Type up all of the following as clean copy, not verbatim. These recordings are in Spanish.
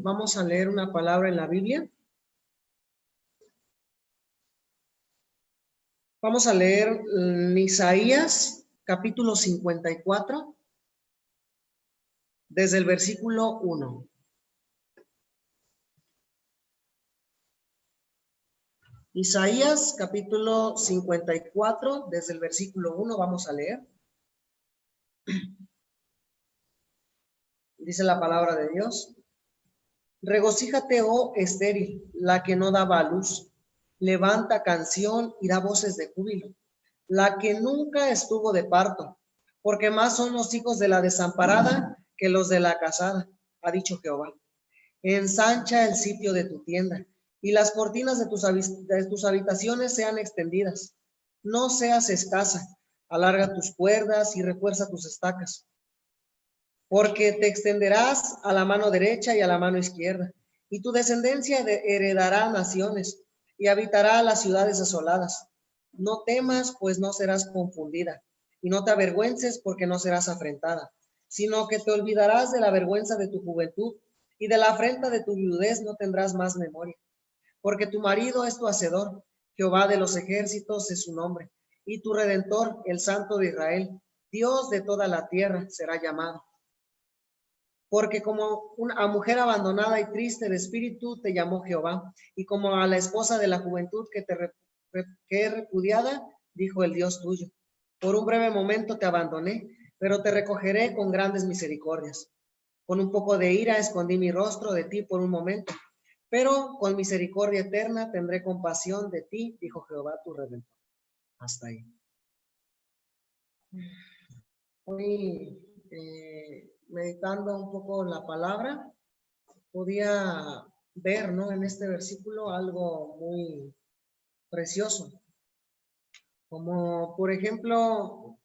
vamos a leer una palabra en la Biblia. Vamos a leer Isaías, capítulo 54, desde el versículo 1. Isaías, capítulo 54, desde el versículo 1, vamos a leer. Dice la palabra de Dios. Regocíjate, oh estéril, la que no daba a luz. Levanta canción y da voces de júbilo, la que nunca estuvo de parto, porque más son los hijos de la desamparada que los de la casada, ha dicho Jehová. Ensancha el sitio de tu tienda, y las cortinas de tus habitaciones sean extendidas. No seas escasa, alarga tus cuerdas y refuerza tus estacas. Porque te extenderás a la mano derecha y a la mano izquierda, y tu descendencia heredará naciones, y habitará las ciudades asoladas. No temas, pues no serás confundida, y no te avergüences, porque no serás afrentada, sino que te olvidarás de la vergüenza de tu juventud, y de la afrenta de tu viudez no tendrás más memoria. Porque tu marido es tu hacedor, Jehová de los ejércitos es su nombre, y tu Redentor, el Santo de Israel, Dios de toda la tierra, será llamado. Porque como a mujer abandonada y triste de espíritu te llamó Jehová, y como a la esposa de la juventud que es repudiada, dijo el Dios tuyo. Por un breve momento te abandoné, pero te recogeré con grandes misericordias. Con un poco de ira escondí mi rostro de ti por un momento, pero con misericordia eterna tendré compasión de ti, dijo Jehová tu Redentor. Hasta ahí. Hoy, meditando un poco la palabra, podía ver, ¿no?, en este versículo algo muy precioso. Como, por ejemplo,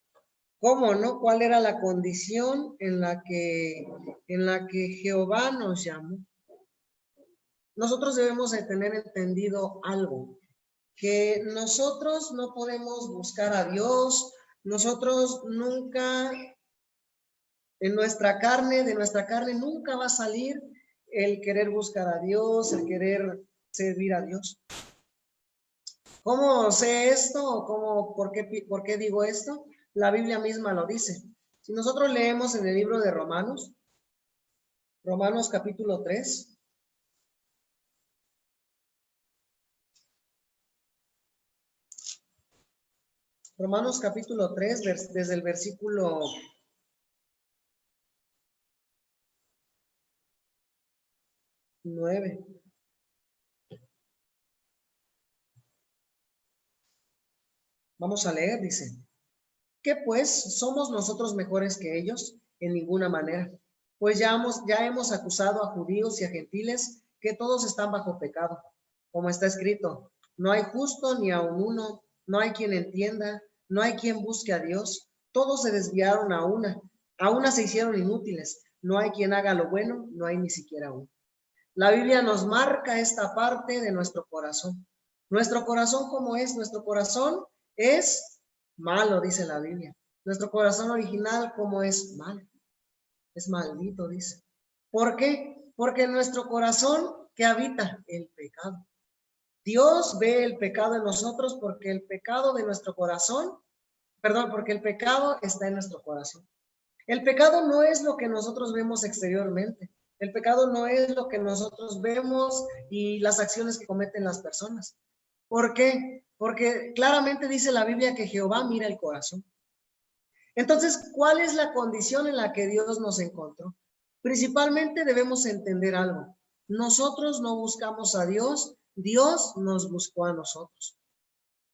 ¿cómo, no? ¿Cuál era la condición en la que Jehová nos llamó? Nosotros debemos de tener entendido algo, que nosotros no podemos buscar a Dios, nosotros nunca, de nuestra carne nunca va a salir el querer buscar a Dios, el querer servir a Dios. ¿Cómo sé esto? ¿Por qué digo esto? La Biblia misma lo dice. Si nosotros leemos en el libro de Romanos capítulo 3, Romanos capítulo 3, desde el versículo 9. Vamos a leer, dice. ¿Qué pues? ¿Somos nosotros mejores que ellos? En ninguna manera. Pues ya hemos acusado a judíos y a gentiles que todos están bajo pecado. Como está escrito, no hay justo ni aun uno, no hay quien entienda, no hay quien busque a Dios. Todos se desviaron a una se hicieron inútiles. No hay quien haga lo bueno, no hay ni siquiera uno. La Biblia nos marca esta parte de nuestro corazón. Nuestro corazón, ¿cómo es? Nuestro corazón es malo, dice la Biblia. Nuestro corazón original, ¿cómo es? Malo. Es maldito, dice. ¿Por qué? Porque en nuestro corazón, ¿qué habita? El pecado. Dios ve el pecado en nosotros porque el pecado de nuestro corazón, porque el pecado está en nuestro corazón. El pecado no es lo que nosotros vemos exteriormente. El pecado no es lo que nosotros vemos y las acciones que cometen las personas. ¿Por qué? Porque claramente dice la Biblia que Jehová mira el corazón. Entonces, ¿cuál es la condición en la que Dios nos encontró? Principalmente debemos entender algo. Nosotros no buscamos a Dios, Dios nos buscó a nosotros.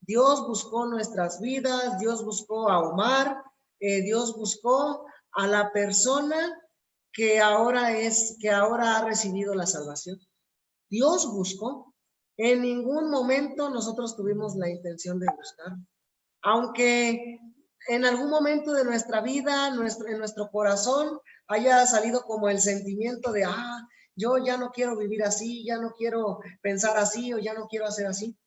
Dios buscó nuestras vidas, Dios buscó a Omar, Dios buscó a la persona que ahora ha recibido la salvación. Dios buscó. En ningún momento nosotros tuvimos la intención de buscar. Aunque en algún momento de nuestra vida, en nuestro corazón, haya salido como el sentimiento de, yo ya no quiero vivir así, ya no quiero pensar así o ya no quiero hacer así.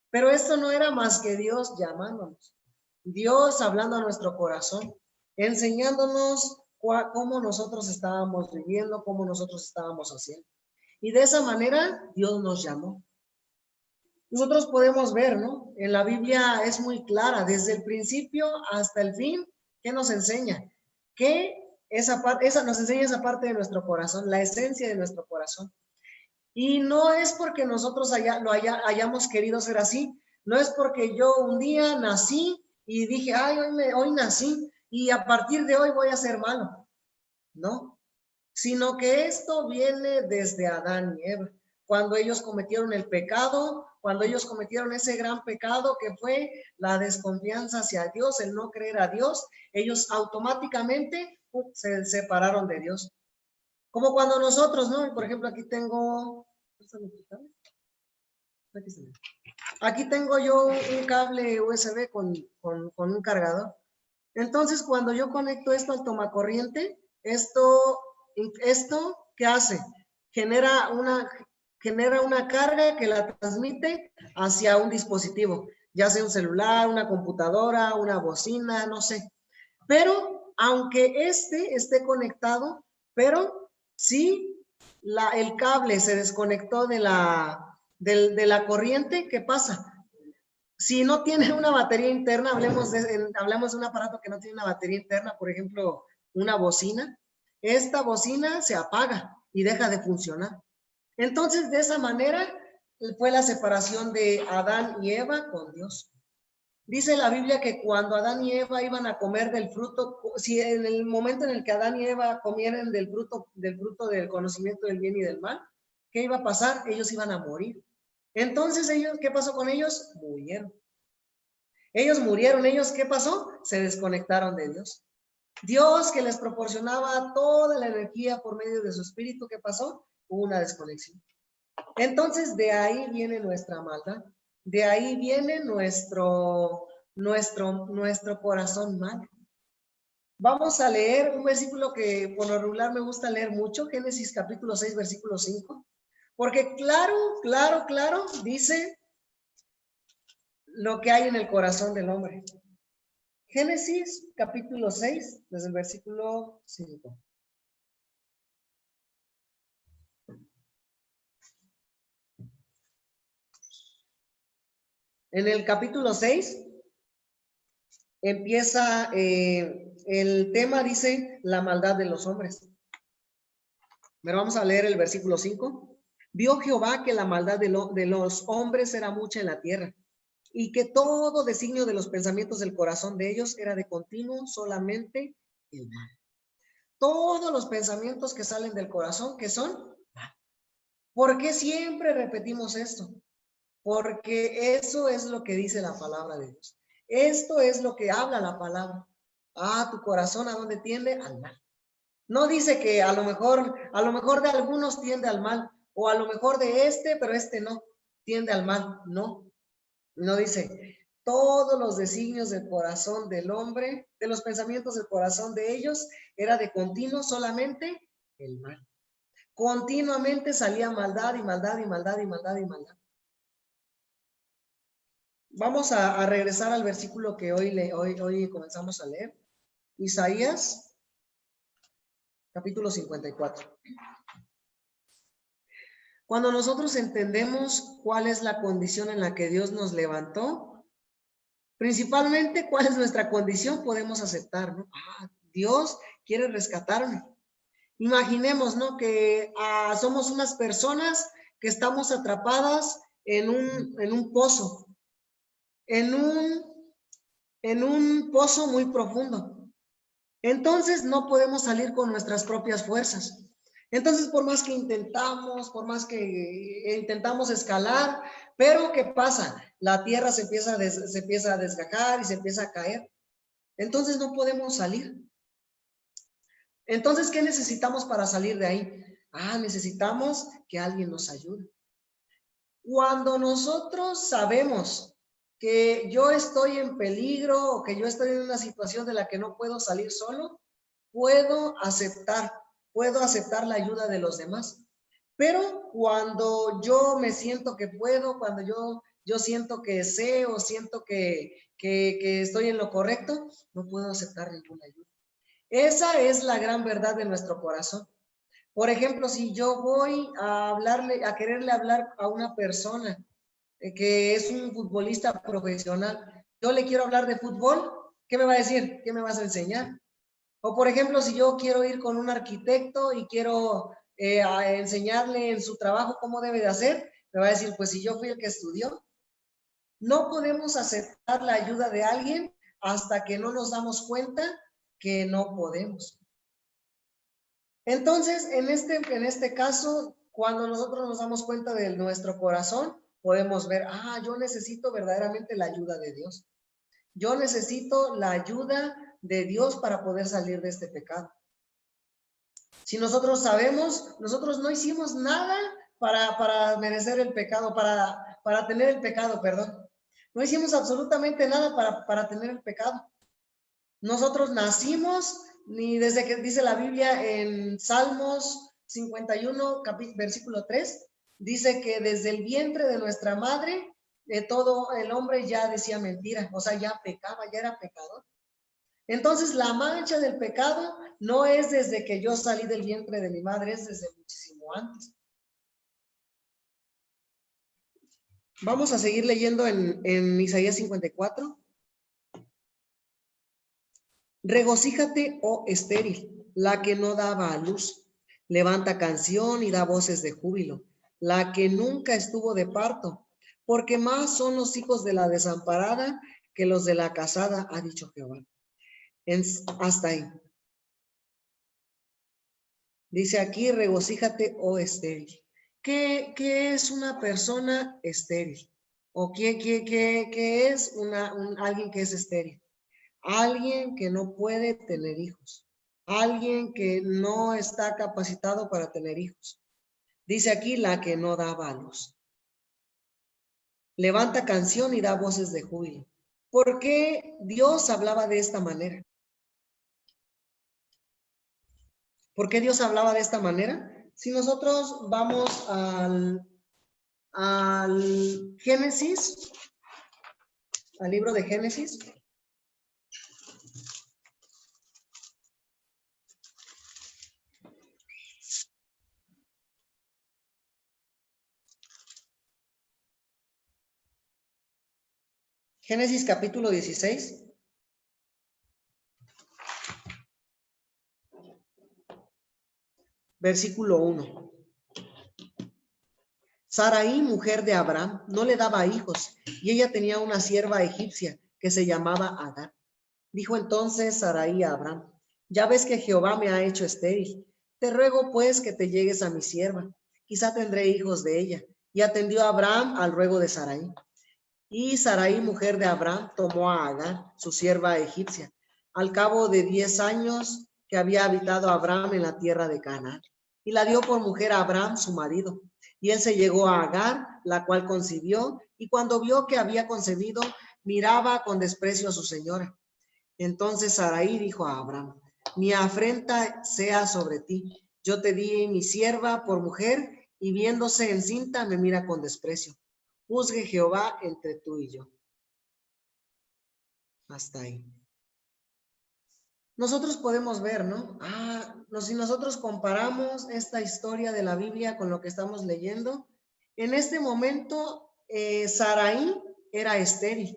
Pero esto no era más que Dios llamándonos, Dios hablando a nuestro corazón, enseñándonos cómo nosotros estábamos viviendo, cómo nosotros estábamos haciendo. Y de esa manera Dios nos llamó. Nosotros podemos ver, ¿no? En la Biblia es muy clara, desde el principio hasta el fin, ¿qué nos enseña? Que esa nos enseña esa parte de nuestro corazón, la esencia de nuestro corazón. Y no es porque nosotros hayamos querido ser así, no es porque yo un día nací y dije, ay, hoy nací y a partir de hoy voy a ser malo. No, sino que esto viene desde Adán y Eva, cuando ellos cometieron el pecado, cuando ellos cometieron ese gran pecado que fue la desconfianza hacia Dios, el no creer a Dios, ellos automáticamente se separaron de Dios. Como cuando nosotros, ¿no? Por ejemplo, aquí tengo yo un cable USB con un cargador. Entonces, cuando yo conecto esto al tomacorriente, esto ¿qué hace? Genera una carga que la transmite hacia un dispositivo, ya sea un celular, una computadora, una bocina, no sé. Pero, aunque esté conectado, pero si el cable se desconectó de la corriente, ¿qué pasa? Si no tiene una batería interna, hablamos de un aparato que no tiene una batería interna, por ejemplo, una bocina, esta bocina se apaga y deja de funcionar. Entonces, de esa manera fue la separación de Adán y Eva con Dios. Dice la Biblia que cuando Adán y Eva iban a comer del fruto, si en el momento en el que Adán y Eva comieran del fruto del conocimiento del bien y del mal, ¿qué iba a pasar? Ellos iban a morir. Entonces, ¿qué pasó con ellos? Murieron. Ellos murieron, ¿qué pasó? Se desconectaron de Dios. Dios, que les proporcionaba toda la energía por medio de su espíritu, ¿qué pasó? Hubo una desconexión. Entonces, de ahí viene nuestra maldad. De ahí viene nuestro corazón malo. Vamos a leer un versículo que por lo regular me gusta leer mucho, Génesis capítulo 6, versículo 5, porque claro, dice lo que hay en el corazón del hombre. Génesis capítulo 6, desde el versículo 5. En el capítulo 6 empieza el tema, dice, la maldad de los hombres. Pero vamos a leer el versículo 5. Vio Jehová que la maldad de los hombres era mucha en la tierra, y que todo designio de los pensamientos del corazón de ellos era de continuo solamente el mal. Todos los pensamientos que salen del corazón, ¿qué son? ¿Por qué siempre repetimos esto? Porque eso es lo que dice la palabra de Dios. Esto es lo que habla la palabra. Tu corazón, ¿a dónde tiende? Al mal. No dice que a lo mejor de algunos tiende al mal, o a lo mejor de pero no, tiende al mal. No dice. Todos los designios del corazón del hombre, de los pensamientos del corazón de ellos, era de continuo solamente el mal. Continuamente salía maldad y maldad y maldad y maldad y maldad. Vamos a regresar al versículo que hoy comenzamos a leer. Isaías, capítulo 54. Cuando nosotros entendemos cuál es la condición en la que Dios nos levantó, principalmente cuál es nuestra condición, podemos aceptar, ¿no? Dios quiere rescatarme. Imaginemos, ¿no? Que somos unas personas que estamos atrapadas en un pozo, en un pozo muy profundo. Entonces no podemos salir con nuestras propias fuerzas. Entonces, por más que intentamos escalar, pero ¿qué pasa? La tierra se empieza a desgajar y se empieza a caer. Entonces no podemos salir. Entonces, ¿qué necesitamos para salir de ahí? Necesitamos que alguien nos ayude. Cuando nosotros sabemos que yo estoy en peligro o que yo estoy en una situación de la que no puedo salir solo, puedo aceptar la ayuda de los demás. Pero cuando yo me siento que puedo, cuando yo siento que sé o siento que estoy en lo correcto, no puedo aceptar ninguna ayuda. Esa es la gran verdad de nuestro corazón. Por ejemplo, si yo voy a hablarle, a quererle hablar a una persona que es un futbolista profesional, yo le quiero hablar de fútbol, ¿qué me va a decir? ¿Qué me vas a enseñar? O por ejemplo, si yo quiero ir con un arquitecto y quiero a enseñarle en su trabajo cómo debe de hacer, me va a decir, pues si yo fui el que estudió. No podemos aceptar la ayuda de alguien hasta que no nos damos cuenta que no podemos. Entonces, en este caso, cuando nosotros nos damos cuenta de nuestro corazón, podemos ver, yo necesito verdaderamente la ayuda de Dios. Yo necesito la ayuda de Dios para poder salir de este pecado. Si nosotros sabemos, nosotros no hicimos nada para merecer el pecado, para tener el pecado, perdón. No hicimos absolutamente nada para tener el pecado. Nosotros nacimos, ni desde que dice la Biblia en Salmos 51, versículo 3, dice que desde el vientre de nuestra madre, todo el hombre ya decía mentira, o sea, ya pecaba, ya era pecador. Entonces, la mancha del pecado no es desde que yo salí del vientre de mi madre, es desde muchísimo antes. Vamos a seguir leyendo en Isaías 54. Regocíjate, oh estéril, la que no daba a luz. Levanta canción y da voces de júbilo, la que nunca estuvo de parto, porque más son los hijos de la desamparada que los de la casada, ha dicho Jehová. Hasta ahí. Dice aquí, regocíjate, oh estéril. ¿Qué es una persona estéril? ¿O qué es alguien que es estéril? Alguien que no puede tener hijos. Alguien que no está capacitado para tener hijos. Dice aquí, la que no daba a luz. Levanta canción y da voces de júbilo. ¿Por qué Dios hablaba de esta manera? ¿Por qué Dios hablaba de esta manera? Si nosotros vamos al Génesis, al libro de Génesis. Génesis capítulo 16. Versículo 1. Sarai, mujer de Abraham, no le daba hijos, y ella tenía una sierva egipcia que se llamaba Agar. Dijo entonces Sarai a Abraham, ya ves que Jehová me ha hecho estéril. Te ruego pues que te llegues a mi sierva, quizá tendré hijos de ella. Y atendió a Abraham al ruego de Sarai. Y Sarai, mujer de Abraham, tomó a Agar, su sierva egipcia, al cabo de 10 años que había habitado Abraham en la tierra de Canaán, y la dio por mujer a Abraham, su marido. Y él se llegó a Agar, la cual concibió, y cuando vio que había concebido, miraba con desprecio a su señora. Entonces Sarai dijo a Abraham, mi afrenta sea sobre ti. Yo te di mi sierva por mujer, y viéndose encinta me mira con desprecio. Juzgue Jehová entre tú y yo. Hasta ahí. Nosotros podemos ver, ¿no? Si nosotros comparamos esta historia de la Biblia con lo que estamos leyendo, en este momento Sarai era estéril,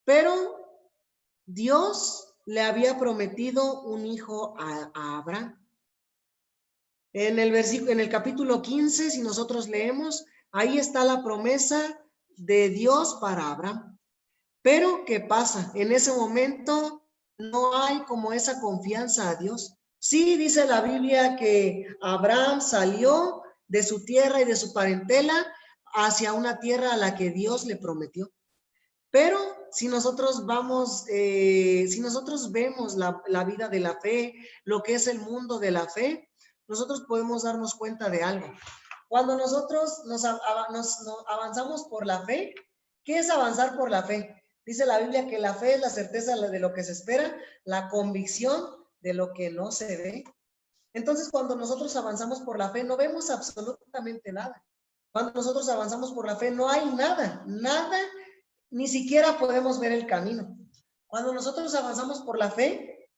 pero Dios le había prometido un hijo a Abraham. En el capítulo 15, si nosotros leemos, ahí está la promesa de Dios para Abraham. Pero, ¿qué pasa? En ese momento no hay como esa confianza a Dios. Sí, dice la Biblia que Abraham salió de su tierra y de su parentela hacia una tierra a la que Dios le prometió. Pero si nosotros vemos la vida de la fe, lo que es el mundo de la fe, nosotros podemos darnos cuenta de algo. Cuando nosotros nos avanzamos por la fe, ¿qué es avanzar por la fe? Dice la Biblia que la fe es la certeza de lo que se espera, la convicción de lo que no se ve. Entonces, cuando nosotros avanzamos por la fe, no vemos absolutamente nada. Cuando nosotros avanzamos por la fe, no hay nada, ni siquiera podemos ver el camino. Cuando nosotros avanzamos por la fe,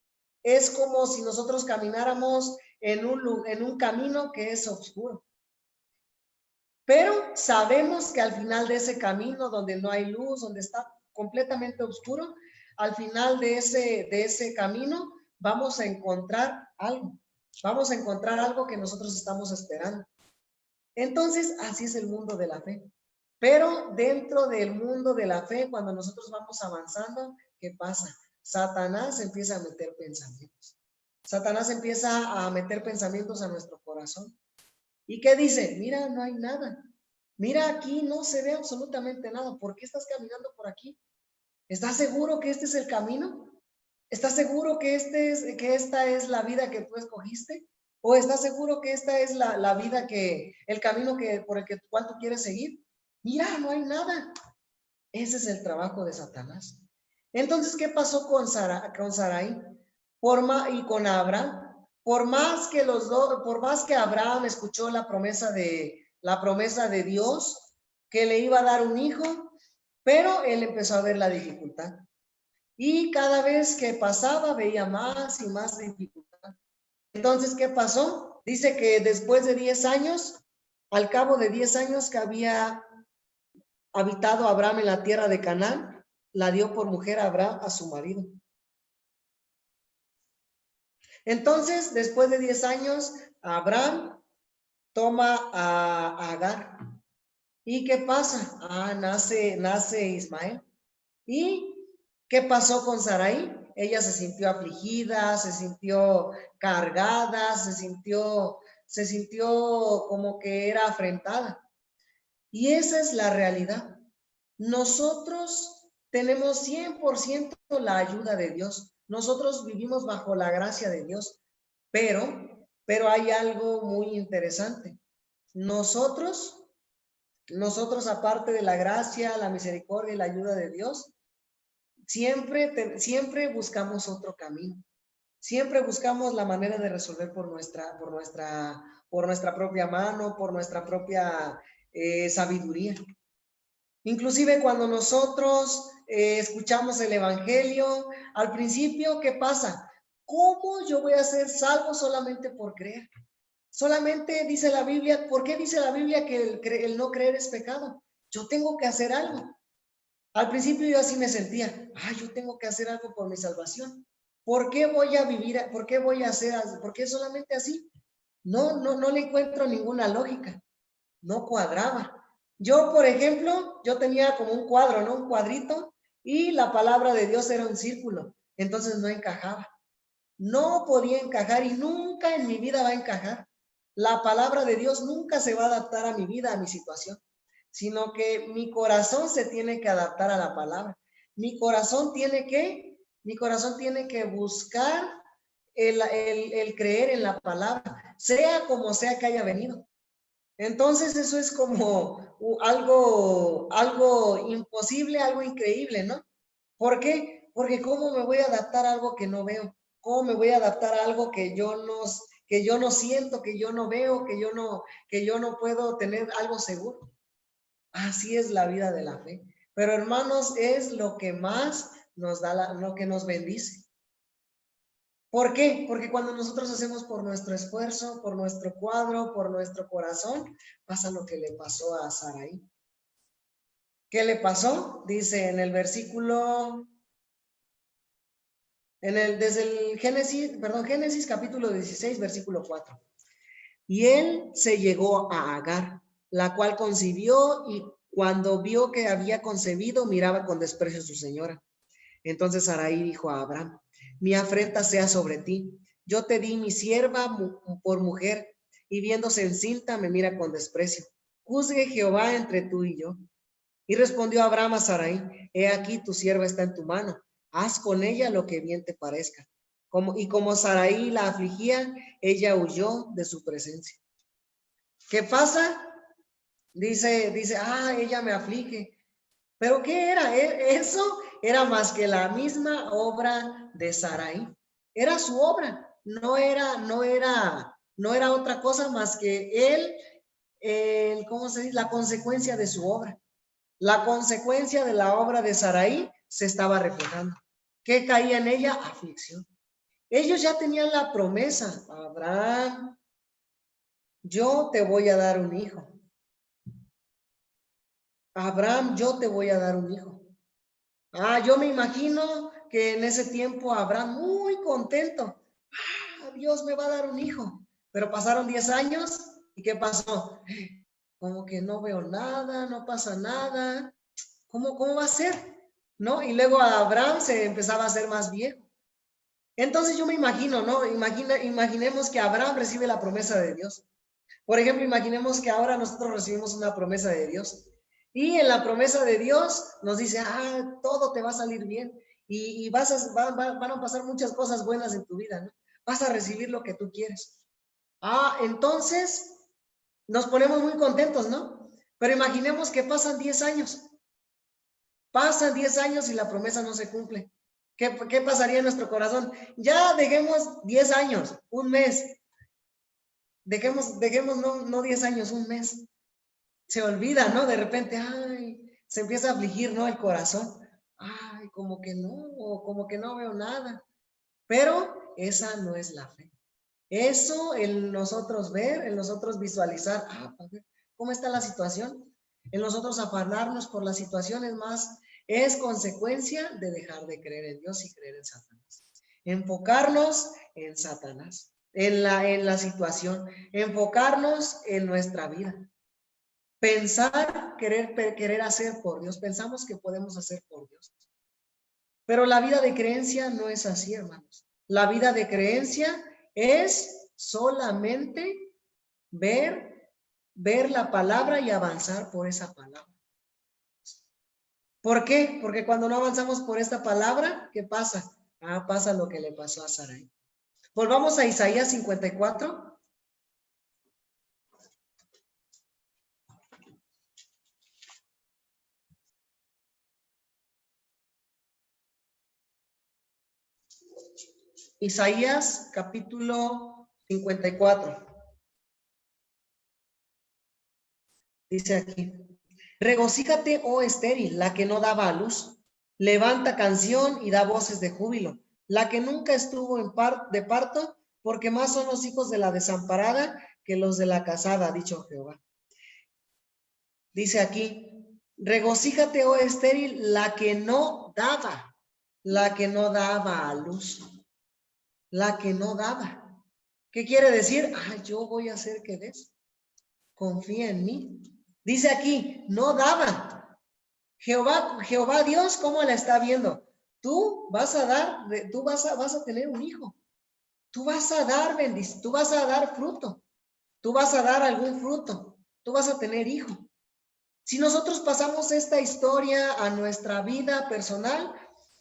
es como si nosotros camináramos en un camino que es oscuro. Pero sabemos que al final de ese camino, donde no hay luz, donde está completamente oscuro, al final de ese camino vamos a encontrar algo. Vamos a encontrar algo que nosotros estamos esperando. Entonces, así es el mundo de la fe. Pero dentro del mundo de la fe, cuando nosotros vamos avanzando, ¿qué pasa? Satanás empieza a meter pensamientos. Satanás empieza a meter pensamientos a nuestro corazón. ¿Y qué dice? Mira, no hay nada. Mira, aquí no se ve absolutamente nada. ¿Por qué estás caminando por aquí? ¿Estás seguro que este es el camino? ¿Estás seguro que esta es la vida que tú escogiste? ¿O estás seguro que esta es la vida el camino por el cual tú quieres seguir? Mira, no hay nada. Ese es el trabajo de Satanás. Entonces, ¿qué pasó con Sarai? Y con Abraham. Por más que Abraham escuchó la promesa de Dios, que le iba a dar un hijo, pero él empezó a ver la dificultad. Y cada vez que pasaba, veía más y más dificultad. Entonces, ¿qué pasó? Dice que después de 10 años, al cabo de 10 años que había habitado Abraham en la tierra de Canaán, la dio por mujer a Abraham a su marido. Entonces, después de 10 años, Abraham toma a Agar. ¿Y qué pasa? Nace Ismael. ¿Y qué pasó con Sarai? Ella se sintió afligida, se sintió cargada, se sintió como que era afrentada. Y esa es la realidad. Nosotros tenemos 100% la ayuda de Dios. Nosotros vivimos bajo la gracia de Dios. Pero hay algo muy interesante. Nosotros aparte de la gracia, la misericordia y la ayuda de Dios, siempre buscamos otro camino. Siempre buscamos la manera de resolver por nuestra propia mano, por nuestra propia sabiduría. Inclusive cuando nosotros escuchamos el evangelio, al principio, ¿qué pasa? ¿Cómo yo voy a ser salvo solamente por creer? Solamente dice la Biblia, ¿por qué dice la Biblia que el no creer es pecado? Yo tengo que hacer algo. Al principio yo así me sentía, yo tengo que hacer algo por mi salvación. ¿Por qué voy a vivir? ¿Por qué voy a hacer? ¿Por qué solamente así? No le encuentro ninguna lógica. No cuadraba. Yo, por ejemplo, yo tenía como un cuadro, ¿no? Un cuadrito, y la palabra de Dios era un círculo. Entonces no encajaba. No podía encajar y nunca en mi vida va a encajar. La palabra de Dios nunca se va a adaptar a mi vida, a mi situación, sino que mi corazón se tiene que adaptar a la palabra. Mi corazón tiene que buscar el creer en la palabra, sea como sea que haya venido. Entonces eso es como algo imposible, algo increíble, ¿no? ¿Por qué? Porque ¿cómo me voy a adaptar a algo que no veo? ¿Cómo me voy a adaptar a algo que yo no siento, que yo no veo, que yo no puedo tener algo seguro? Así es la vida de la fe. Pero hermanos, es lo que más nos da, lo que nos bendice. ¿Por qué? Porque cuando nosotros hacemos por nuestro esfuerzo, por nuestro cuadro, por nuestro corazón, pasa lo que le pasó a Sarai. ¿Qué le pasó? Dice en el versículo, desde el Génesis capítulo 16, versículo 4. Y él se llegó a Agar, la cual concibió, y cuando vio que había concebido, miraba con desprecio a su señora. Entonces Sarai dijo a Abraham: mi afrenta sea sobre ti. Yo te di mi sierva por mujer, y viéndose encinta me mira con desprecio. Juzgue Jehová entre tú y yo. Y respondió Abraham a Sarai: he aquí tu sierva está en tu mano. Haz con ella lo que bien te parezca. Como Sarai la afligía, ella huyó de su presencia. ¿Qué pasa? Dice, ella me aflige. ¿Pero qué era? Eso era más que la misma obra de Sarai. Era su obra. No era otra cosa más que ¿cómo se dice? La consecuencia de su obra. La consecuencia de la obra de Sarai se estaba reflejando. ¿Qué caía en ella? Aflicción. Ellos ya tenían la promesa. Abraham, yo te voy a dar un hijo. Abraham, yo te voy a dar un hijo. Yo me imagino que en ese tiempo Abraham muy contento. Dios me va a dar un hijo. Pero pasaron 10 años y ¿qué pasó? Como que no veo nada, no pasa nada. ¿Cómo va a ser? ¿No? Y luego Abraham se empezaba a hacer más viejo. Entonces yo me imagino, ¿no? Imaginemos que Abraham recibe la promesa de Dios. Por ejemplo, imaginemos que ahora nosotros recibimos una promesa de Dios. Y en la promesa de Dios nos dice, todo te va a salir bien. Y van a pasar muchas cosas buenas en tu vida, ¿no? Vas a recibir lo que tú quieres. Entonces nos ponemos muy contentos, ¿no? Pero imaginemos que pasan 10 años. Pasan 10 años y la promesa no se cumple. ¿Qué pasaría en nuestro corazón? Ya dejemos 10 años, un mes. Dejemos no 10 años, un mes. Se olvida, ¿no? De repente, se empieza a afligir, ¿no? El corazón. Como que no veo nada. Pero esa no es la fe. Eso, el nosotros ver, el nosotros visualizar, ¿cómo está la situación? El nosotros afanarnos por las situaciones más, es consecuencia de dejar de creer en Dios y creer en Satanás. Enfocarnos en Satanás, en la situación, enfocarnos en nuestra vida. Pensar, querer hacer por Dios, pensamos que podemos hacer por Dios. Pero la vida de creencia no es así, hermanos. La vida de creencia es solamente ver la palabra y avanzar por esa palabra. ¿Por qué? Porque cuando no avanzamos por esta palabra, ¿qué pasa? Pasa lo que le pasó a Sarai. Volvamos a Isaías 54. Isaías capítulo 54. Dice aquí, regocíjate, oh estéril, la que no daba a luz. Levanta canción y da voces de júbilo. La que nunca estuvo de parto, porque más son los hijos de la desamparada que los de la casada, ha dicho Jehová. Dice aquí, regocíjate, oh estéril, la que no daba a luz. La que no daba. ¿Qué quiere decir? Yo voy a hacer que des. Confía en mí. Dice aquí, no daba. Jehová Dios, ¿cómo la está viendo? Tú vas a tener un hijo. Tú vas a dar bendición, tú vas a dar fruto. Tú vas a dar algún fruto. Tú vas a tener hijo. Si nosotros pasamos esta historia a nuestra vida personal,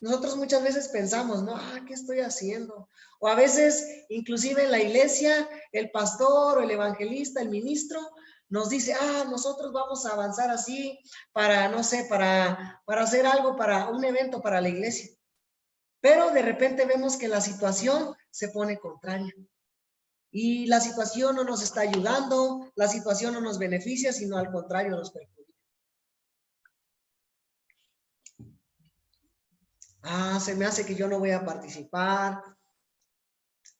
nosotros muchas veces pensamos, ¿no? ¿Qué estoy haciendo? O a veces, inclusive en la iglesia, el pastor o el evangelista, el ministro, nos dice, nosotros vamos a avanzar así para, no sé, para hacer algo, para un evento para la iglesia. Pero de repente vemos que la situación se pone contraria. Y la situación no nos está ayudando, la situación no nos beneficia, sino al contrario nos perjudica. Se me hace que yo no voy a participar.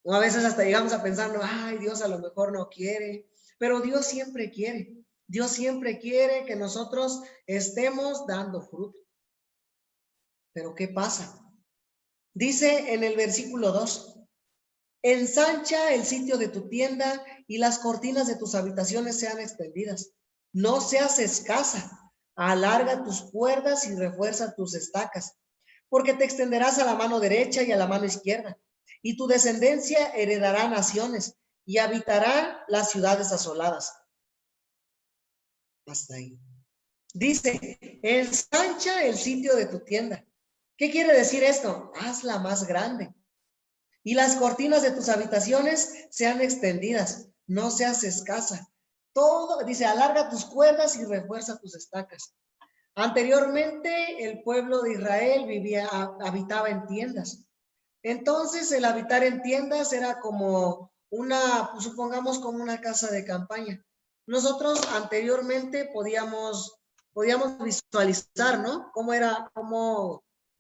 O a veces hasta llegamos a pensar, Dios a lo mejor no quiere. Pero Dios siempre quiere. Dios siempre quiere que nosotros estemos dando fruto. Pero ¿qué pasa? Dice en el versículo 2, ensancha el sitio de tu tienda y las cortinas de tus habitaciones sean extendidas. No seas escasa. Alarga tus cuerdas y refuerza tus estacas. Porque te extenderás a la mano derecha y a la mano izquierda, y tu descendencia heredará naciones y habitarán las ciudades asoladas. Hasta ahí. Dice, ensancha el sitio de tu tienda. ¿Qué quiere decir esto? Hazla más grande. Y las cortinas de tus habitaciones sean extendidas, no seas escasa. Todo, dice, alarga tus cuerdas y refuerza tus estacas. Anteriormente, el pueblo de Israel habitaba en tiendas. Entonces, el habitar en tiendas era como supongamos como una casa de campaña. Nosotros anteriormente podíamos visualizar, ¿no?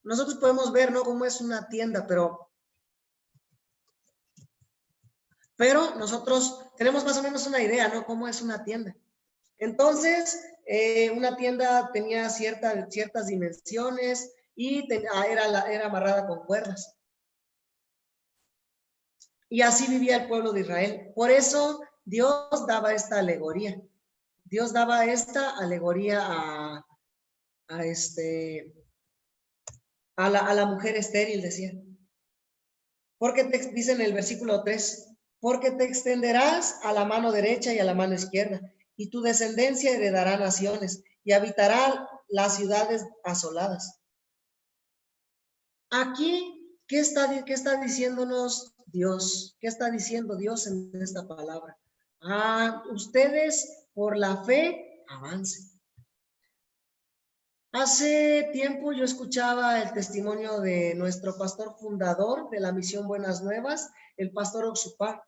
Nosotros podemos ver, ¿no? Cómo es una tienda, pero pero nosotros tenemos más o menos una idea, ¿no? Cómo es una tienda. Entonces, una tienda tenía ciertas dimensiones y era amarrada con cuerdas. Y así vivía el pueblo de Israel. Por eso Dios daba esta alegoría. Dios daba esta alegoría a la mujer estéril, decía. Porque dice en el versículo 3, porque te extenderás a la mano derecha y a la mano izquierda, y tu descendencia heredará naciones y habitará las ciudades asoladas. Aquí, ¿qué está diciéndonos Dios? ¿Qué está diciendo Dios en esta palabra? Ustedes por la fe avancen. Hace tiempo yo escuchaba el testimonio de nuestro pastor fundador de la Misión Buenas Nuevas, el pastor Oxupar.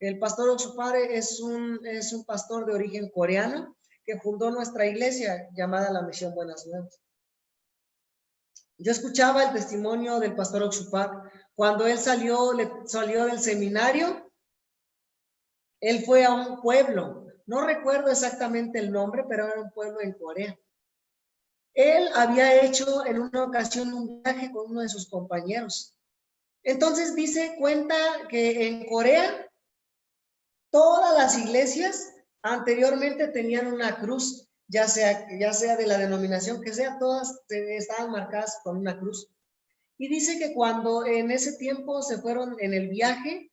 El pastor Oxupar es un pastor de origen coreano que fundó nuestra iglesia llamada la Misión Buenas Nuevas. Yo escuchaba el testimonio del pastor Oxupar. Cuando él salió del seminario, él fue a un pueblo. No recuerdo exactamente el nombre, pero era un pueblo en Corea. Él había hecho en una ocasión un viaje con uno de sus compañeros. Entonces cuenta que en Corea todas las iglesias anteriormente tenían una cruz, ya sea de la denominación que sea, todas estaban marcadas con una cruz. Y dice que cuando en ese tiempo se fueron en el viaje,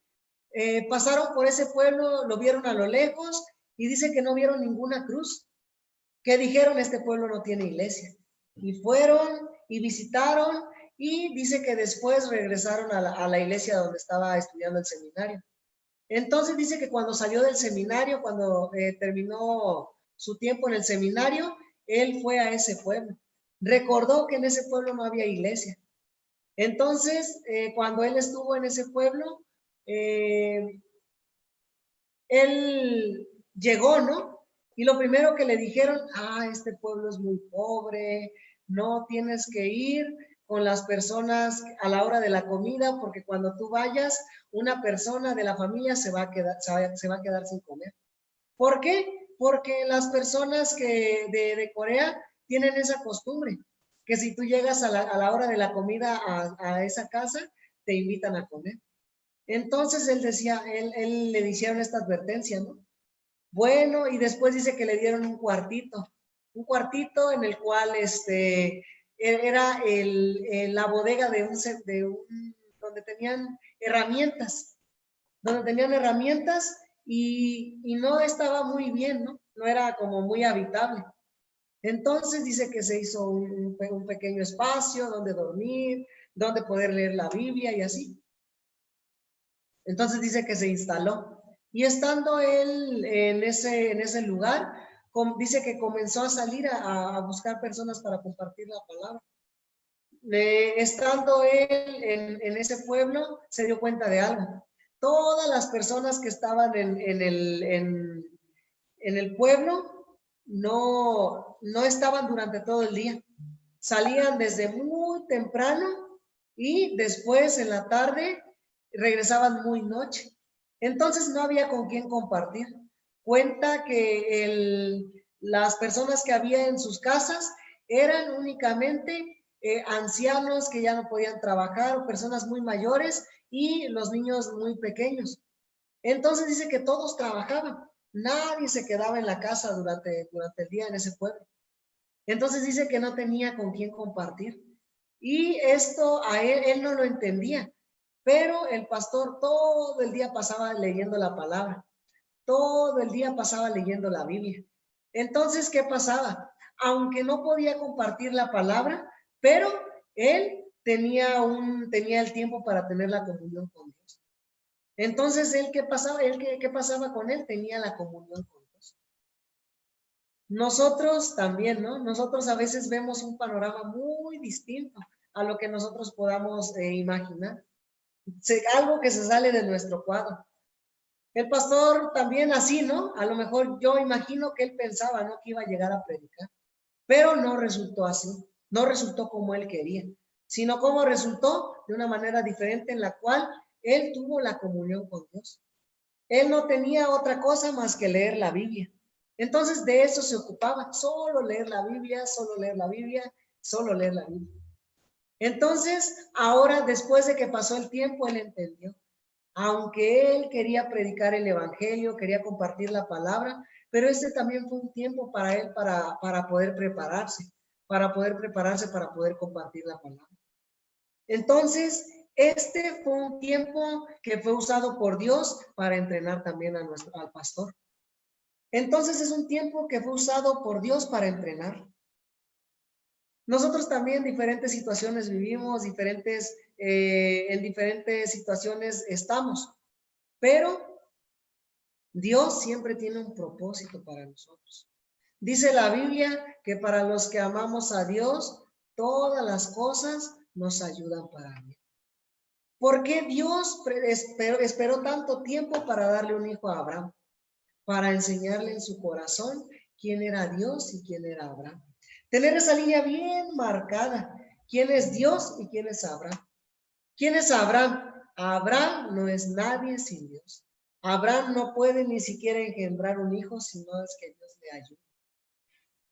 pasaron por ese pueblo, lo vieron a lo lejos y dice que no vieron ninguna cruz, que dijeron este pueblo no tiene iglesia. Y fueron y visitaron y dice que después regresaron a la iglesia donde estaba estudiando el seminario. Entonces dice que cuando salió del seminario, cuando terminó su tiempo en el seminario, él fue a ese pueblo. Recordó que en ese pueblo no había iglesia. Entonces, cuando él estuvo en ese pueblo, él llegó, ¿no? Y lo primero que le dijeron, este pueblo es muy pobre, no tienes que ir con las personas a la hora de la comida, porque cuando tú vayas, una persona de la familia se va a quedar sin comer. ¿Por qué? Porque las personas de Corea tienen esa costumbre, que si tú llegas a la hora de la comida a esa casa, te invitan a comer. Entonces él le hicieron esta advertencia, ¿no? Bueno, y después dice que le dieron un cuartito en el cual era la bodega donde tenían herramientas, y no estaba muy bien, ¿no? No era como muy habitable. Entonces dice que se hizo un pequeño espacio donde dormir, donde poder leer la Biblia y así. Entonces dice que se instaló. Y estando él en ese lugar, dice que comenzó a salir a buscar personas para compartir la palabra. Estando él en ese pueblo, se dio cuenta de algo. Todas las personas que estaban en el pueblo no estaban durante todo el día. Salían desde muy temprano y después en la tarde regresaban muy noche. Entonces no había con quién compartir. Cuenta que las personas que había en sus casas eran únicamente ancianos que ya no podían trabajar o personas muy mayores y los niños muy pequeños. Entonces dice que todos trabajaban. Nadie se quedaba en la casa durante el día en ese pueblo. Entonces dice que no tenía con quién compartir. Y esto a él no lo entendía. Pero el pastor todo el día pasaba leyendo la palabra, todo el día pasaba leyendo la Biblia. Entonces, ¿qué pasaba? Aunque no podía compartir la palabra, pero él tenía el tiempo para tener la comunión con Dios. Entonces, ¿qué pasaba con él? Tenía la comunión con Dios. Nosotros también, ¿no? Nosotros a veces vemos un panorama muy distinto a lo que nosotros podamos imaginar. Algo que se sale de nuestro cuadro. El pastor también así, ¿no? A lo mejor yo imagino que él pensaba, ¿no? Que iba a llegar a predicar, pero no resultó así, no resultó como él quería, sino como resultó de una manera diferente en la cual él tuvo la comunión con Dios. Él no tenía otra cosa más que leer la Biblia. Entonces de eso se ocupaba, solo leer la Biblia, solo leer la Biblia, solo leer la Biblia. Entonces, ahora después de que pasó el tiempo, él entendió. Aunque él quería predicar el evangelio, quería compartir la palabra, pero este también fue un tiempo para él para poder prepararse, para poder compartir la palabra. Entonces, este fue un tiempo que fue usado por Dios para entrenar también al pastor. Entonces, es un tiempo que fue usado por Dios para entrenar. Nosotros también diferentes situaciones vivimos, en diferentes situaciones estamos, pero Dios siempre tiene un propósito para nosotros. Dice la Biblia que para los que amamos a Dios, todas las cosas nos ayudan para bien. ¿Por qué Dios esperó tanto tiempo para darle un hijo a Abraham? Para enseñarle en su corazón quién era Dios y quién era Abraham. Tener esa línea bien marcada. ¿Quién es Dios y quién es Abraham? ¿Quién es Abraham? Abraham no es nadie sin Dios. Abraham no puede ni siquiera engendrar un hijo si no es que Dios le ayude.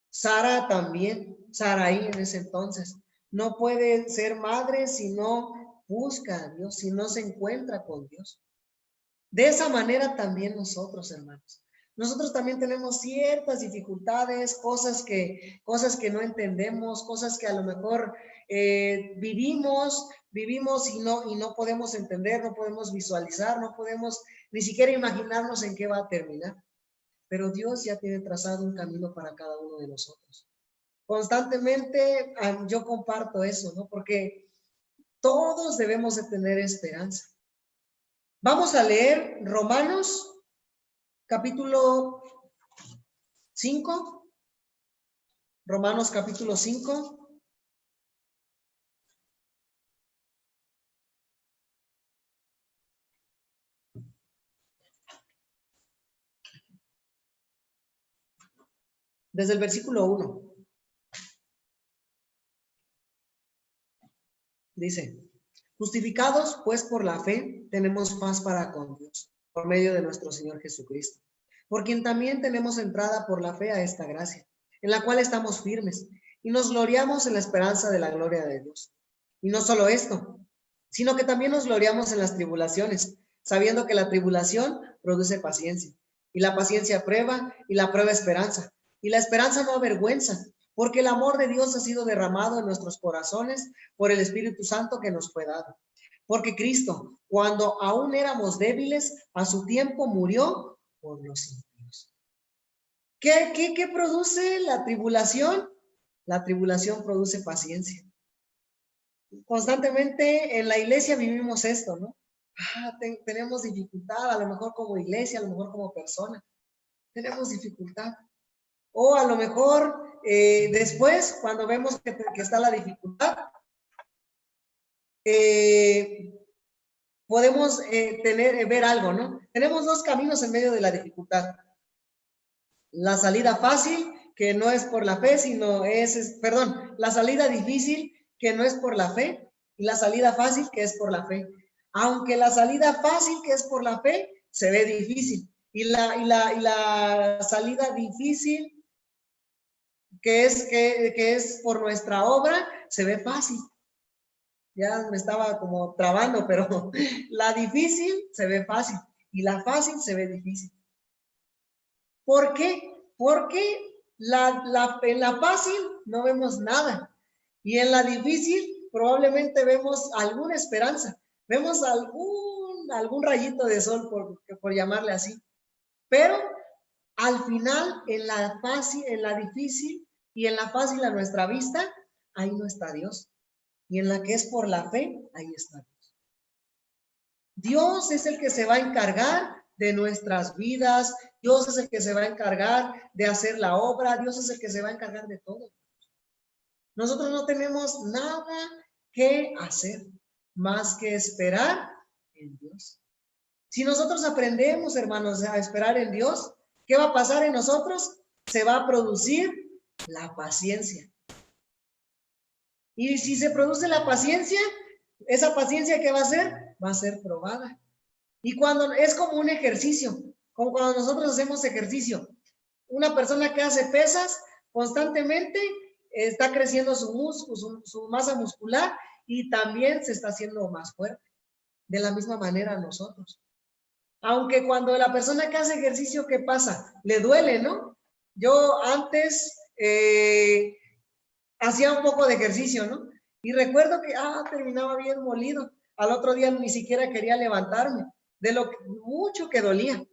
Sara también, Sarai en ese entonces, no puede ser madre si no busca a Dios, si no se encuentra con Dios. De esa manera también nosotros, hermanos. Nosotros también tenemos ciertas dificultades, cosas que no entendemos, cosas que a lo mejor vivimos y no podemos entender, no podemos visualizar, no podemos ni siquiera imaginarnos en qué va a terminar. Pero Dios ya tiene trazado un camino para cada uno de nosotros. Constantemente yo comparto eso, ¿no? Porque todos debemos de tener esperanza. Vamos a leer Romanos capítulo 5. Romanos capítulo 5. Desde el versículo 1. Dice, justificados pues por la fe, tenemos paz para con Dios, por medio de nuestro Señor Jesucristo, por quien también tenemos entrada por la fe a esta gracia, en la cual estamos firmes, y nos gloriamos en la esperanza de la gloria de Dios. Y no solo esto, sino que también nos gloriamos en las tribulaciones, sabiendo que la tribulación produce paciencia, y la paciencia prueba, y la prueba esperanza, y la esperanza no avergüenza, porque el amor de Dios ha sido derramado en nuestros corazones por el Espíritu Santo que nos fue dado. Porque Cristo, cuando aún éramos débiles, a su tiempo murió por los impíos. ¿Qué produce la tribulación? La tribulación produce paciencia. Constantemente en la iglesia vivimos esto, ¿no? Tenemos dificultad, a lo mejor como iglesia, a lo mejor como persona. Tenemos dificultad. O a lo mejor después, cuando vemos que está la dificultad, podemos ver algo, ¿no? Tenemos dos caminos en medio de la dificultad. La salida fácil, que no es por la fe, sino la salida difícil, que no es por la fe, y la salida fácil, que es por la fe. Aunque la salida fácil, que es por la fe, se ve difícil. Y la salida difícil, que es por nuestra obra, se ve fácil. Ya me estaba como trabando, pero la difícil se ve fácil y la fácil se ve difícil. ¿Por qué? Porque en la fácil no vemos nada y en la difícil probablemente vemos alguna esperanza, vemos algún rayito de sol, por llamarle así. Pero al final, en la fácil, en la difícil y en la fácil a nuestra vista, ahí no está Dios. Y en la que es por la fe, ahí está Dios. Dios es el que se va a encargar de nuestras vidas. Dios es el que se va a encargar de hacer la obra. Dios es el que se va a encargar de todo. Nosotros no tenemos nada que hacer más que esperar en Dios. Si nosotros aprendemos, hermanos, a esperar en Dios, ¿qué va a pasar en nosotros? Se va a producir la paciencia. Y si se produce la paciencia, esa paciencia, ¿qué va a ser? Va a ser probada. Y cuando es como un ejercicio, como cuando nosotros hacemos ejercicio. Una persona que hace pesas constantemente está creciendo su músculo, su masa muscular y también se está haciendo más fuerte. De la misma manera nosotros. Aunque cuando la persona que hace ejercicio, ¿qué pasa? Le duele, ¿no? Yo antes hacía un poco de ejercicio, ¿no? Y recuerdo que, terminaba bien molido. Al otro día ni siquiera quería levantarme, de lo mucho que dolía.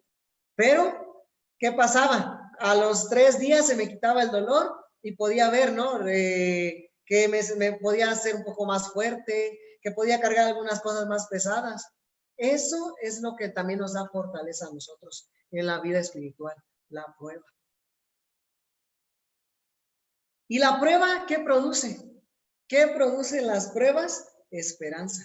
Pero, ¿qué pasaba? A los 3 días se me quitaba el dolor y podía ver, ¿no? Que me podía hacer un poco más fuerte, que podía cargar algunas cosas más pesadas. Eso es lo que también nos da fortaleza a nosotros en la vida espiritual, la prueba. ¿Y la prueba qué produce? ¿Qué producen las pruebas? Esperanza.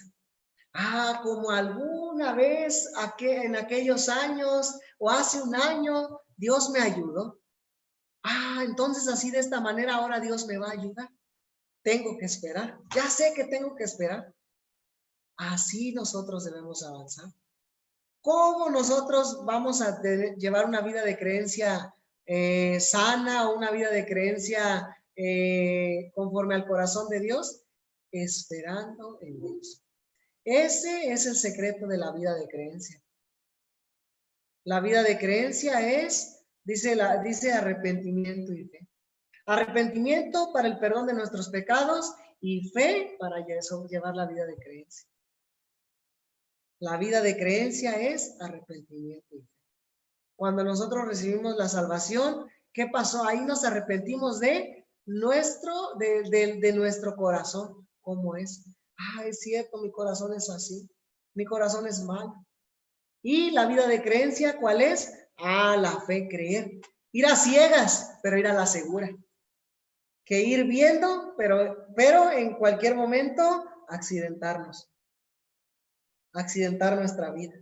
Como alguna vez en aquellos años o hace un año Dios me ayudó. Entonces así de esta manera ahora Dios me va a ayudar. Tengo que esperar. Ya sé que tengo que esperar. Así nosotros debemos avanzar. ¿Cómo nosotros vamos a llevar una vida de creencia sana o una vida de creencia conforme al corazón de Dios? Esperando en Dios. Ese es el secreto de la vida de creencia. La vida de creencia es, dice arrepentimiento y fe. Arrepentimiento para el perdón de nuestros pecados y fe para llevar la vida de creencia. La vida de creencia es arrepentimiento y fe. Cuando nosotros recibimos la salvación, ¿qué pasó? Ahí nos arrepentimos de nuestro corazón. ¿Cómo es? Es cierto, mi corazón es así. Mi corazón es malo. Y la vida de creencia, ¿cuál es? La fe, creer. Ir a ciegas, pero ir a la segura. Que ir viendo, pero en cualquier momento accidentarnos. Accidentar nuestra vida.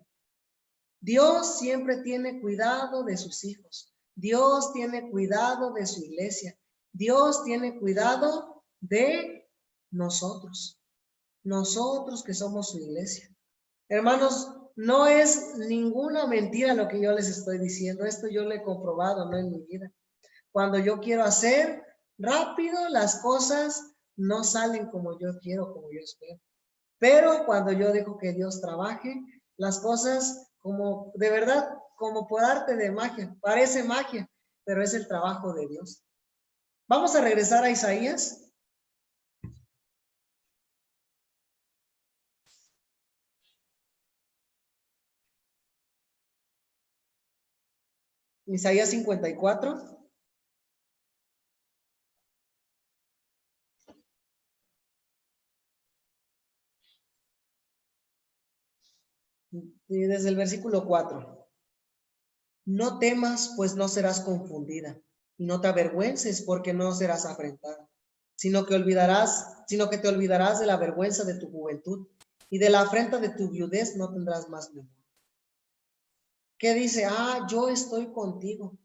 Dios siempre tiene cuidado de sus hijos. Dios tiene cuidado de su iglesia. Dios tiene cuidado de nosotros. Nosotros que somos su iglesia. Hermanos, no es ninguna mentira lo que yo les estoy diciendo. Esto yo lo he comprobado, ¿no? En mi vida. Cuando yo quiero hacer rápido, las cosas no salen como yo quiero, como yo espero. Pero cuando yo dejo que Dios trabaje, las cosas como de verdad, como por arte de magia, parece magia, pero es el trabajo de Dios. Vamos a regresar a Isaías. Isaías 54. Y desde el versículo 4. No temas, pues no serás confundida, y no te avergüences, porque no serás afrentada, sino que te olvidarás de la vergüenza de tu juventud, y de la afrenta de tu viudez no tendrás más memoria. ¿Qué dice? Yo estoy contigo,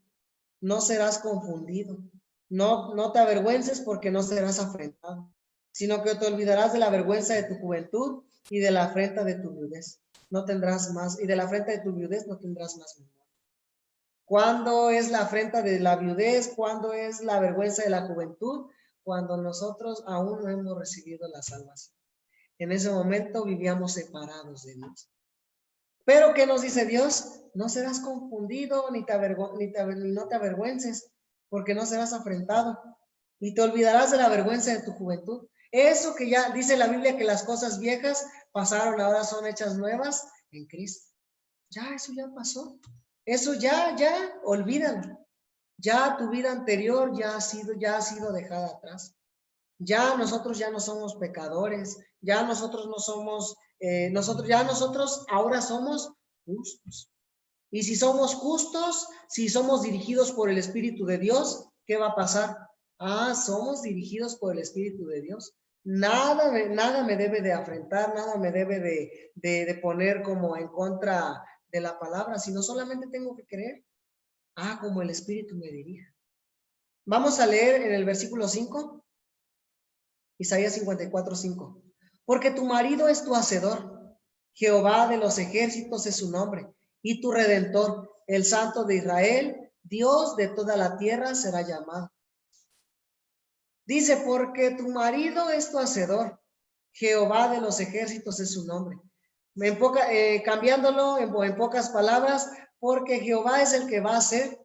no serás confundido, no te avergüences porque no serás afrentado, sino que te olvidarás de la vergüenza de tu juventud y de la afrenta de tu viudez. No tendrás más, y de la afrenta de tu viudez no tendrás más memoria. ¿Cuándo es la afrenta de la viudez? ¿Cuándo es la vergüenza de la juventud? Cuando nosotros aún no hemos recibido la salvación. En ese momento vivíamos separados de Dios. Pero ¿qué nos dice Dios? No serás confundido, ni no te avergüences, porque no serás afrentado, y te olvidarás de la vergüenza de tu juventud. Eso que ya dice la Biblia, que las cosas viejas pasaron, ahora son hechas nuevas en Cristo. Ya, eso ya pasó. Eso ya, olvídalo. Ya tu vida anterior ya ha sido dejada atrás. Ya nosotros ya no somos pecadores, ya nosotros no somos, nosotros ahora somos justos. Y si somos justos, si somos dirigidos por el Espíritu de Dios, ¿qué va a pasar? Somos dirigidos por el Espíritu de Dios. Nada me debe de afrentar, nada me debe de poner como en contra de la palabra, sino solamente tengo que creer. Como el Espíritu me dirija. Vamos a leer en el versículo 5, Isaías 54:5. Porque tu marido es tu hacedor, Jehová de los ejércitos es su nombre, y tu Redentor, el Santo de Israel, Dios de toda la tierra será llamado. Dice, porque tu marido es tu hacedor, Jehová de los ejércitos es su nombre. Cambiándolo en pocas palabras, porque Jehová es el que va a hacer,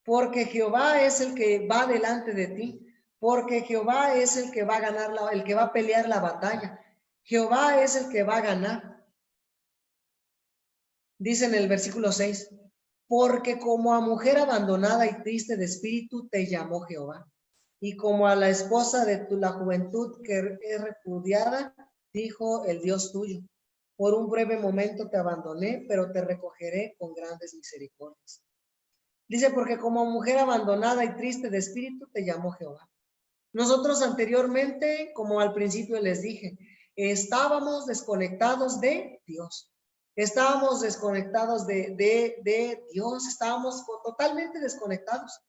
porque Jehová es el que va delante de ti, porque Jehová es el que va a ganar, el que va a pelear la batalla. Jehová es el que va a ganar. Dice en el versículo 6, porque como a mujer abandonada y triste de espíritu te llamó Jehová, y como a la esposa de la juventud que es repudiada, dijo el Dios tuyo, por un breve momento te abandoné, pero te recogeré con grandes misericordias. Dice, porque como mujer abandonada y triste de espíritu te llamó Jehová. Nosotros anteriormente, como al principio les dije, estábamos desconectados de Dios. Estábamos desconectados de Dios, estábamos totalmente desconectados.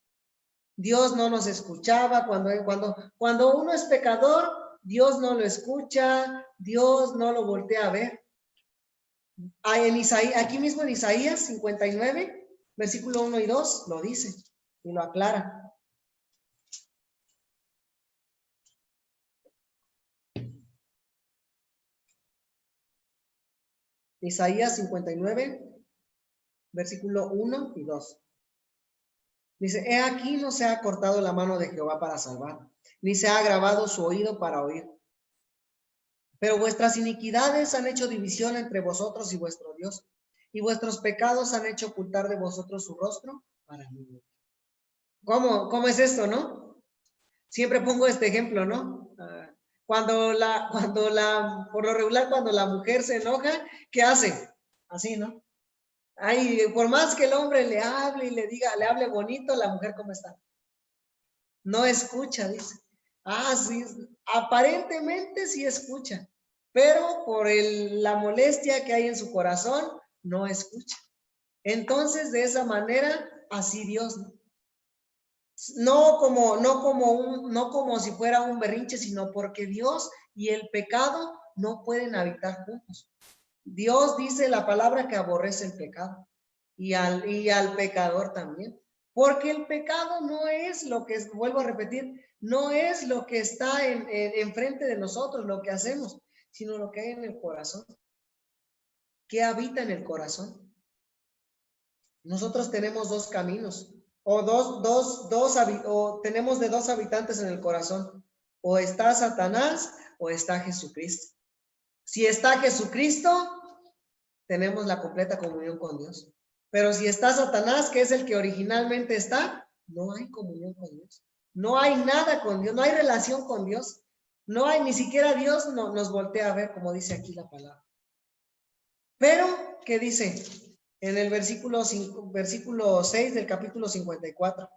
Dios no nos escuchaba. Cuando uno es pecador, Dios no lo escucha, Dios no lo voltea a ver. Aquí mismo en Isaías 59, versículo 1 y 2, lo dice y lo aclara. Isaías 59, versículo 1 y 2. Dice, he aquí no se ha cortado la mano de Jehová para salvar, ni se ha agravado su oído para oír. Pero vuestras iniquidades han hecho división entre vosotros y vuestro Dios, y vuestros pecados han hecho ocultar de vosotros su rostro para mí. ¿Cómo es esto, no? Siempre pongo este ejemplo, ¿no? Por lo regular, cuando la mujer se enoja, ¿qué hace? Así, ¿no? Ay, por más que el hombre le hable y le hable bonito, la mujer, ¿cómo está? No escucha, dice. Sí, aparentemente sí escucha, pero por la molestia que hay en su corazón, no escucha. Entonces, de esa manera, así Dios, no como si fuera un berrinche, sino porque Dios y el pecado no pueden habitar juntos. Dios dice la palabra que aborrece el pecado y al pecador también. Porque el pecado no es lo que, vuelvo a repetir, no es lo que está enfrente de nosotros, lo que hacemos, sino lo que hay en el corazón. ¿Qué habita en el corazón? Nosotros tenemos dos caminos, o tenemos de dos habitantes en el corazón. O está Satanás o está Jesucristo. Si está Jesucristo, tenemos la completa comunión con Dios. Pero si está Satanás, que es el que originalmente está, no hay comunión con Dios. No hay nada con Dios, no hay relación con Dios. No hay, ni siquiera Dios nos voltea a ver, como dice aquí la palabra. Pero, ¿qué dice? En el versículo 6 del capítulo 54.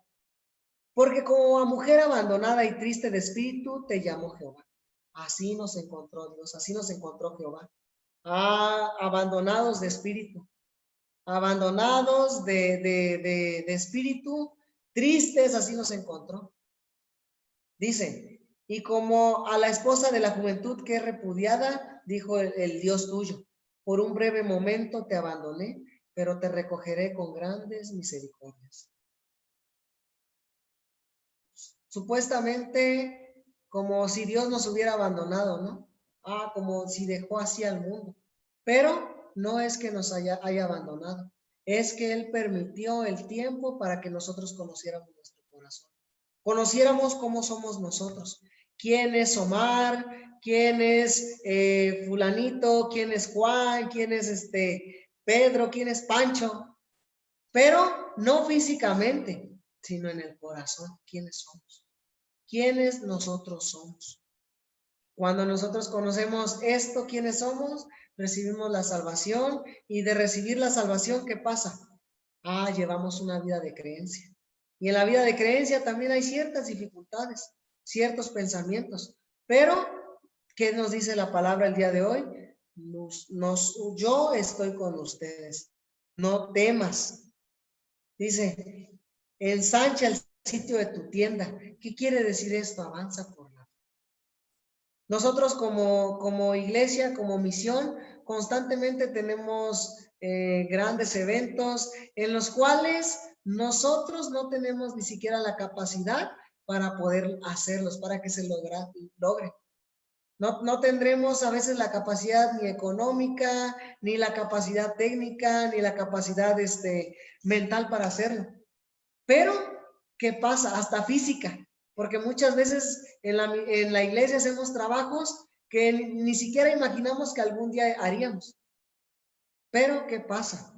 Porque como a mujer abandonada y triste de espíritu, te llamó Jehová. Así nos encontró Dios, así nos encontró Jehová. Abandonados de espíritu, abandonados de espíritu, tristes, así nos encontró. Dice, y como a la esposa de la juventud que es repudiada, dijo el Dios tuyo, por un breve momento te abandoné, pero te recogeré con grandes misericordias. Supuestamente como si Dios nos hubiera abandonado, ¿no? Como si dejó así al mundo. Pero no es que nos haya abandonado, es que Él permitió el tiempo para que nosotros conociéramos nuestro corazón. Conociéramos cómo somos nosotros. ¿Quién es Omar? ¿Quién es fulanito? ¿Quién es Juan? ¿Quién es Pedro? ¿Quién es Pancho? Pero no físicamente, sino en el corazón. ¿Quiénes somos? ¿Quiénes nosotros somos? Cuando nosotros conocemos esto, quiénes somos, recibimos la salvación, y de recibir la salvación, ¿qué pasa? Llevamos una vida de creencia. Y en la vida de creencia también hay ciertas dificultades, ciertos pensamientos. Pero, ¿qué nos dice la palabra el día de hoy? Yo estoy con ustedes. No temas. Dice, ensancha el sitio de tu tienda. ¿Qué quiere decir esto? Avanza por la fe. Nosotros como iglesia, como misión, constantemente tenemos grandes eventos en los cuales nosotros no tenemos ni siquiera la capacidad para poder hacerlos, para que se logre. No tendremos a veces la capacidad ni económica, ni la capacidad técnica, ni la capacidad mental para hacerlo. Pero, ¿qué pasa? Hasta física, porque muchas veces en la iglesia hacemos trabajos que ni siquiera imaginamos que algún día haríamos. Pero, ¿qué pasa?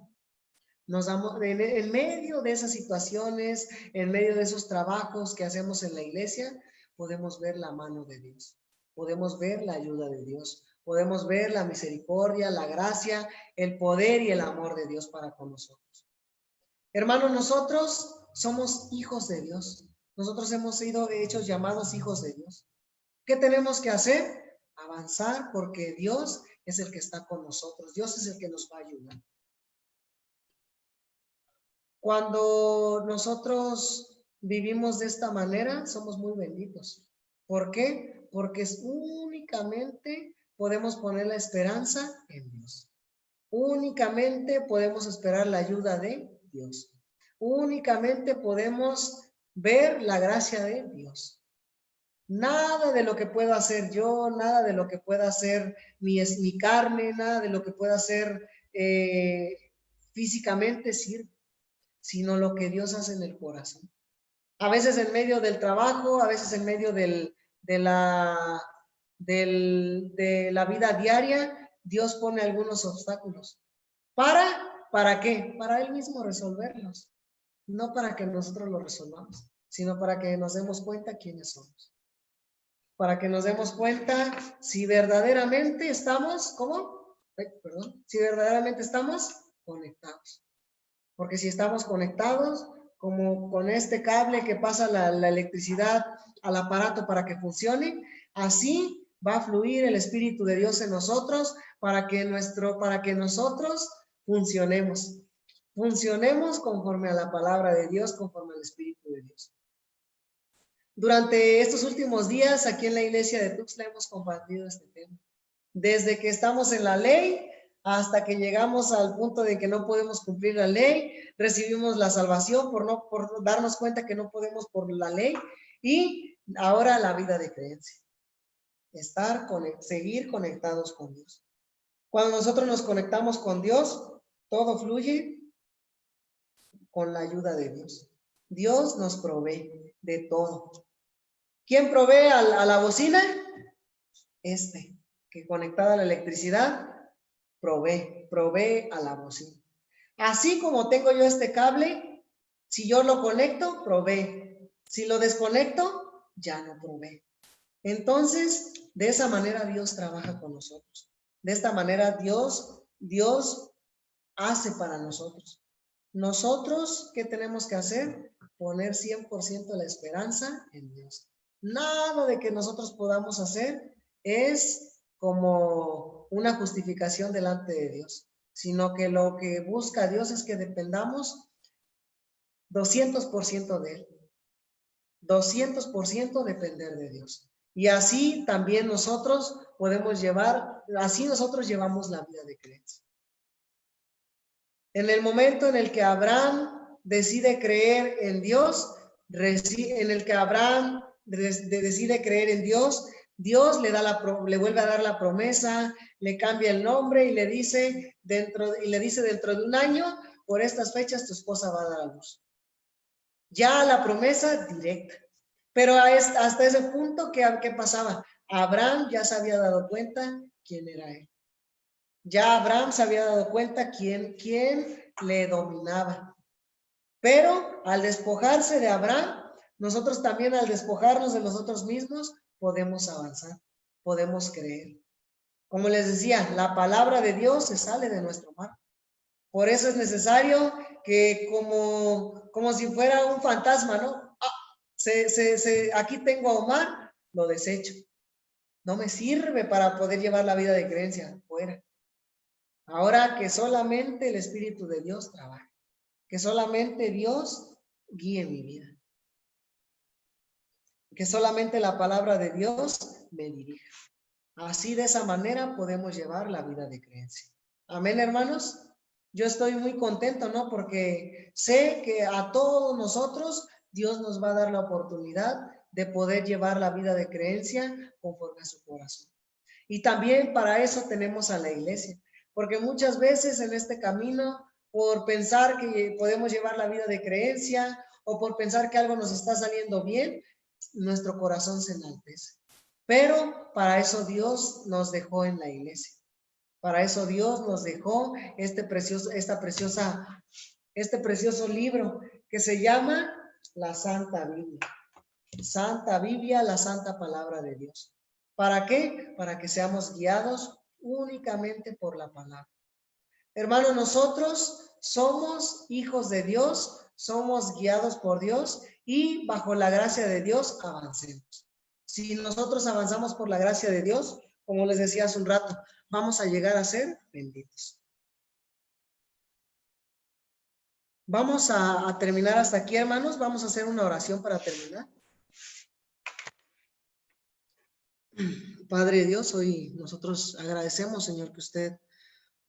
Nos damos, en medio de esas situaciones, en medio de esos trabajos que hacemos en la iglesia, podemos ver la mano de Dios. Podemos ver la ayuda de Dios, podemos ver la misericordia, la gracia, el poder y el amor de Dios para con nosotros. Hermanos, nosotros somos hijos de Dios. Nosotros hemos sido hechos llamados hijos de Dios. ¿Qué tenemos que hacer? Avanzar, porque Dios es el que está con nosotros. Dios es el que nos va a ayudar. Cuando nosotros vivimos de esta manera, somos muy benditos. ¿Por qué? Porque únicamente podemos poner la esperanza en Dios. Únicamente podemos esperar la ayuda de Dios. Únicamente podemos ver la gracia de Dios. Nada de lo que pueda hacer yo, nada de lo que pueda hacer mi carne, nada de lo que pueda hacer físicamente sirve, sino lo que Dios hace en el corazón. A veces en medio del trabajo, a veces en medio de la vida diaria, Dios pone algunos obstáculos. ¿Para qué? Para Él mismo resolverlos. No para que nosotros lo resolvamos, sino para que nos demos cuenta quiénes somos. Para que nos demos cuenta si verdaderamente estamos, ¿cómo? Si verdaderamente estamos conectados. Porque si estamos conectados, como con este cable que pasa la electricidad al aparato para que funcione, así va a fluir el Espíritu de Dios en nosotros para que nosotros funcionemos. Funcionemos conforme a la palabra de Dios, conforme al Espíritu de Dios. Durante estos últimos días, aquí en la iglesia de Tuxtla hemos compartido este tema. Desde que estamos en la ley hasta que llegamos al punto de que no podemos cumplir la ley, recibimos la salvación por darnos cuenta que no podemos por la ley, y ahora la vida de creencia. Seguir conectados con Dios. Cuando nosotros nos conectamos con Dios, todo fluye con la ayuda de Dios. Dios nos provee de todo. ¿Quién provee a la bocina? Que conectada a la electricidad, provee a la bocina. Así como tengo yo este cable, si yo lo conecto, provee. Si lo desconecto, ya no provee. Entonces, de esa manera Dios trabaja con nosotros. De esta manera Dios hace para nosotros. Nosotros, ¿qué tenemos que hacer? Poner 100% la esperanza en Dios. Nada de que nosotros podamos hacer es como una justificación delante de Dios, sino que lo que busca Dios es que dependamos 200% de Él. 200% depender de Dios. Y así también nosotros nosotros llevamos la vida de creencia. En el momento en el que Abraham decide creer en Dios, decide creer en Dios, Dios le vuelve a dar la promesa, le cambia el nombre y le dice dentro de un año, por estas fechas tu esposa va a dar a luz. Ya la promesa directa. Pero hasta ese punto, ¿qué pasaba? Abraham ya se había dado cuenta quién era él. Ya Abraham se había dado cuenta quién le dominaba. Pero al despojarse de Abraham, nosotros también al despojarnos de nosotros mismos, podemos avanzar, podemos creer. Como les decía, la palabra de Dios se sale de nuestro mar. Por eso es necesario que como si fuera un fantasma, ¿no? Aquí tengo a Omar, lo desecho. No me sirve para poder llevar la vida de creencia, fuera. Ahora que solamente el Espíritu de Dios trabaje, que solamente Dios guíe mi vida, que solamente la palabra de Dios me dirija. Así de esa manera podemos llevar la vida de creencia. Amén, hermanos. Yo estoy muy contento, ¿no? Porque sé que a todos nosotros Dios nos va a dar la oportunidad de poder llevar la vida de creencia conforme a su corazón. Y también para eso tenemos a la iglesia, porque muchas veces en este camino, por pensar que podemos llevar la vida de creencia o por pensar que algo nos está saliendo bien, nuestro corazón se enaltece. Pero para eso Dios nos dejó en la iglesia. Para eso Dios nos dejó este precioso libro que se llama la Santa Biblia. Santa Biblia, la santa palabra de Dios. ¿Para qué? Para que seamos guiados únicamente por la palabra. Hermanos, nosotros somos hijos de Dios, somos guiados por Dios y bajo la gracia de Dios avancemos. Si nosotros avanzamos por la gracia de Dios, como les decía hace un rato, vamos a llegar a ser benditos. Vamos a terminar hasta aquí, hermanos. Vamos a hacer una oración para terminar. Padre Dios, hoy nosotros agradecemos, Señor, que usted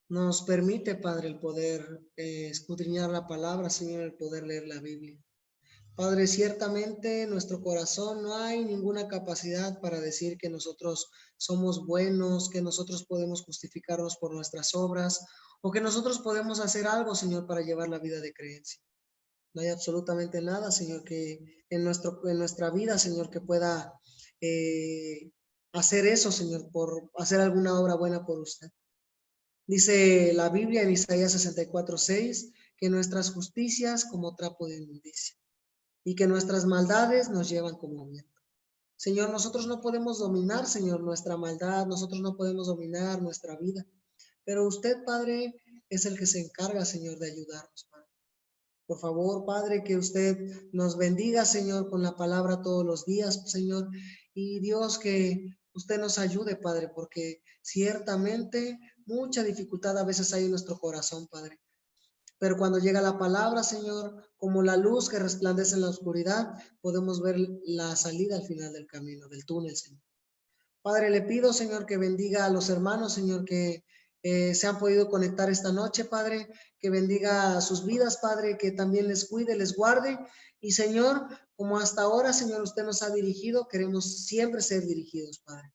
nos permite, Padre, el poder escudriñar la palabra, Señor, el poder leer la Biblia. Padre, ciertamente en nuestro corazón no hay ninguna capacidad para decir que nosotros somos buenos, que nosotros podemos justificarnos por nuestras obras o que nosotros podemos hacer algo, Señor, para llevar la vida de creencia. No hay absolutamente nada, Señor, que en nuestra vida, Señor, que pueda hacer eso, Señor, por hacer alguna obra buena por usted. Dice la Biblia en Isaías 64:6 que nuestras justicias como trapo de inmundicia y que nuestras maldades nos llevan como viento. Señor, nosotros no podemos dominar, Señor, nuestra maldad, nosotros no podemos dominar nuestra vida, pero usted, Padre, es el que se encarga, Señor, de ayudarnos, Padre. Por favor, Padre, que usted nos bendiga, Señor, con la palabra todos los días, Señor, y Dios, que usted nos ayude, Padre, porque ciertamente mucha dificultad a veces hay en nuestro corazón, Padre. Pero cuando llega la palabra, Señor, como la luz que resplandece en la oscuridad, podemos ver la salida al final del camino, del túnel, Señor. Padre, le pido, Señor, que bendiga a los hermanos, Señor, que se han podido conectar esta noche, Padre, que bendiga sus vidas, Padre, que también les cuide, les guarde. Y, Señor, como hasta ahora, Señor, usted nos ha dirigido, queremos siempre ser dirigidos, Padre.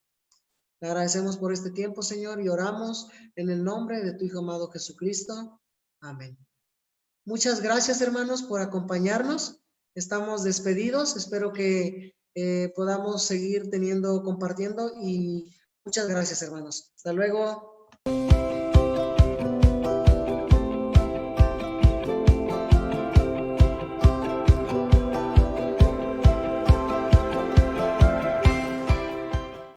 Le agradecemos por este tiempo, Señor, y oramos en el nombre de tu Hijo amado Jesucristo. Amén. Muchas gracias, hermanos, por acompañarnos. Estamos despedidos. Espero que podamos seguir compartiendo y muchas gracias, hermanos. Hasta luego.